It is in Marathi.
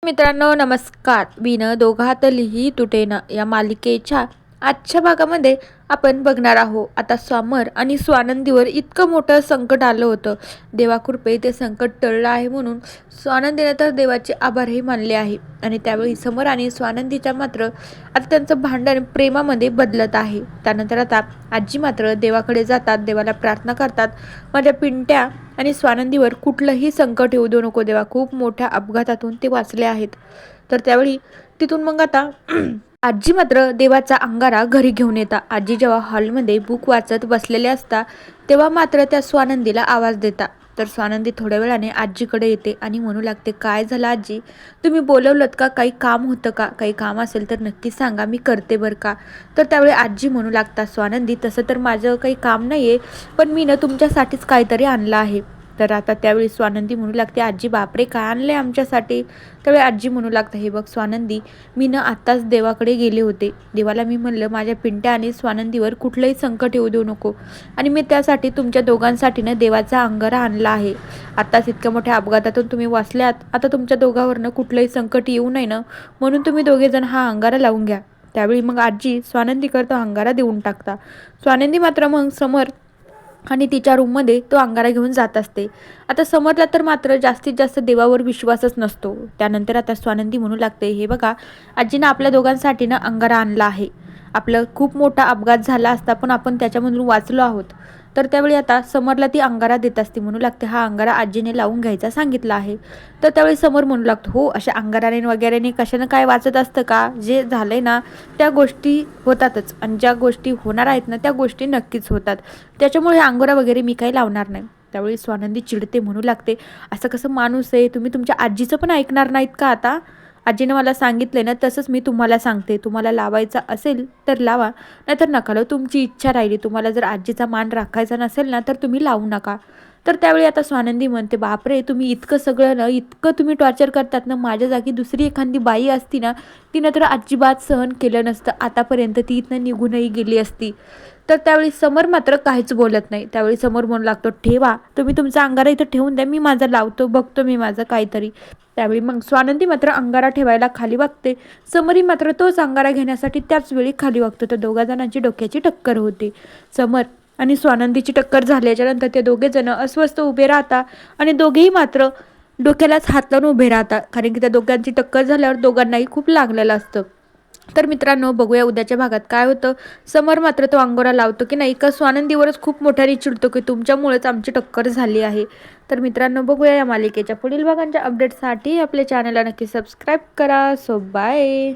मित्रांनो नमस्कार. बिन दोघातलीही तुटेना या मालिकेच्या आजच्या भागामध्ये आपण बघणार आहोत. आता समर आणि स्वानंदीवर इतकं मोठं संकट आलं होतं. देवाकृपे ते संकट टळलं आहे म्हणून स्वानंदीने तर देवाचे आभारही मानले आहे. आणि त्यावेळी समर आणि स्वानंदीच्या मात्र आता त्यांचं भांडण प्रेमामध्ये बदलत आहे. त्यानंतर आता आजी मात्र देवाकडे जातात, देवाला प्रार्थना करतात, माझ्या पिंट्या आणि स्वानंदीवर कुठलंही संकट येऊ देऊ नको देवा. खूप मोठ्या अपघातातून ते वाचले आहेत. तर त्यावेळी तिथून मग आता आजी मात्र देवाचा अंगारा घरी घेऊन येतात. आजी जेव्हा हॉलमध्ये बुक वाचत बसलेले असता तेव्हा मात्र त्या स्वानंदीला आवाज देतात. तर स्वानंदी थोड्या वेळाने आजीकडे येते आणि म्हणू लागते, काय झालं आजी, तुम्ही बोलवलत का, काही काम होतं का, काही काम असेल तर नक्की सांगा, मी करते बरं का. तर त्यावेळी आजी म्हणू लागतात, स्वानंदी तसं तर माझं काही काम नाही आहे, पण मी ना तुमच्यासाठीच काहीतरी आणलं आहे. तर आता त्यावेळी स्वानंदी म्हणू लागते, आजी बापरे काय आणले आमच्यासाठी. त्यावेळी आजी म्हणू लागते, हे बघ स्वानंदी, मी ना आत्ताच देवाकडे गेले होते. देवाला मी म्हणलं माझ्या पिंट्या आणि स्वानंदीवर कुठलंही संकट येऊ देऊ नको, आणि मी त्यासाठी तुमच्या दोघांसाठी ना देवाचा अंगारा आणला आहे. आत्ताच इतक्या मोठ्या अपघातातून तुम्ही वाचल्यात, आता तुमच्या दोघांवरनं कुठलंही संकट येऊ नये ना, म्हणून तुम्ही दोघेजण हा अंगारा लावून घ्या. त्यावेळी मग आजी स्वानंदीकरता अंगारा देऊन टाकता. स्वानंदी मात्र मग समर आणि तिच्या रूममध्ये तो अंगारा घेऊन जात असते. आता समरला तर मात्र जास्तीत जास्त देवावर विश्वासच नसतो. त्यानंतर आता स्वानंदी म्हणू लागते, हे बघा आजीनं आपल्या दोघांसाठी ना अंगारा आणला आहे. आपलं खूप मोठा अपघात झाला असता पण आपण त्याच्यामधून वाचलो आहोत. तर त्यावेळी आता समरला ती अंगारा देत असते. म्हणू लागते, हा अंगारा आजीने लावून घ्यायचा सांगितला आहे. तर त्यावेळी समर म्हणू लागतो, हो अशा अंगाराने वगैरेने कशानं काय वाचत असतं का, जे झालंय ना त्या गोष्टी होतातच, आणि ज्या गोष्टी होणार आहेत ना त्या गोष्टी नक्कीच होतात. त्याच्यामुळे अंगारा वगैरे मी काही लावणार नाही. त्यावेळी स्वानंदी चिडते, म्हणू लागते, असं कसं माणूस आहे, तुम्ही तुमच्या आजीचं पण ऐकणार नाहीत का. आता आजीनं मला सांगितलं ना तसंच मी तुम्हाला सांगते, तुम्हाला लावायचा असेल तर लावा, नाहीतर नका लावू, तुमची इच्छा राहिली. तुम्हाला जर आजीचा मान राखायचा नसेल ना तर तुम्ही लावू नका. तर त्यावेळी आता स्वानंदी म्हणते, बापरे तुम्ही इतकं सगळं ना, इतकं तुम्ही टॉर्चर करतात ना, माझ्या जागी दुसरी एखादी बाई असती ना तिनं तर अजिबात सहन केलं नसतं, आतापर्यंत ती इथनं निघूनही गेली असती. तर त्यावेळी समर मात्र काहीच बोलत नाही. त्यावेळी समोर म्हणू लागतो, ठेवा तुम्ही तुमचा अंगारा इथं ठेवून द्या, मी माझं लावतो, बघतो मी माझं काहीतरी. त्यावेळी मग स्वानंदी मात्र अंगारा ठेवायला खाली बघते. समरी मात्र तोच अंगारा घेण्यासाठी त्याच वेळी खाली बघतो. तर दोघा जणांची डोक्याची टक्कर होते. समर आणि स्वानंदीची टक्कर झाल्याच्यानंतर ते दोघे जण अस्वस्थ उभे राहतात आणि दोघेही मात्र डोक्यालाच हात लावून उभे राहतात, कारण की त्या दोघांची टक्कर झाल्यावर दोघांनाही खूप लागलेलं असतं. तर मित्रांनो बघूया उद्याच्या भागात काय होतं. समर मात्र तो अंगारा लावतो की नाही, का स्वानंदीवरच खूप मोठ्याने चिडतो की तुमच्यामुळेच आमची टक्कर झाली आहे. तर मित्रांनो बघूया या मालिकेच्या पुढील भागांच्या अपडेटसाठी आपल्या चॅनलला नक्की सबस्क्राईब करा. So bye.